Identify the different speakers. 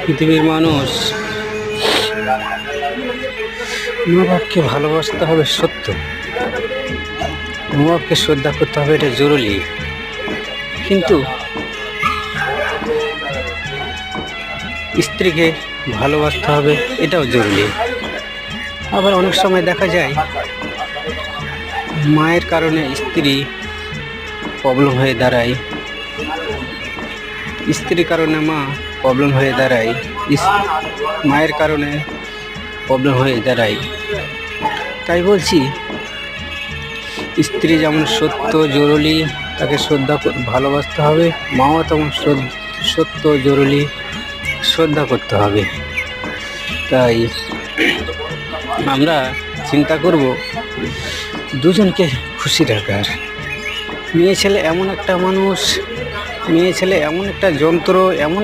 Speaker 1: পৃথিবীর মানুষ মা বাপকে ভালোবাসতে হবে সত্য, মা বাপকে শ্রদ্ধা করতে হবে, এটা জরুরি। কিন্তু স্ত্রীকে ভালোবাসতে হবে, এটাও জরুরি। আবার অনেক সময় দেখা যায় মায়ের কারণে স্ত্রী প্রবলেম হয়ে দাঁড়ায়, স্ত্রীর কারণে মা প্রবলেম হয়ে দাঁড়ায়, মায়ের কারণে প্রবলেম হয়ে দাঁড়ায়। তাই বলছি, স্ত্রী যেমন সত্য জরুরি, তাকে শ্রদ্ধা ভালোবাসতে হবে, মাও তেমন সত্য জরুরি, শ্রদ্ধা করতে হবে। তাই আমরা চিন্তা করব দুজনকে খুশি রাখার। মেয়ে ছেলে এমন একটা মানুষ, মেয়ে ছেলে এমন একটা যন্ত্র, এমন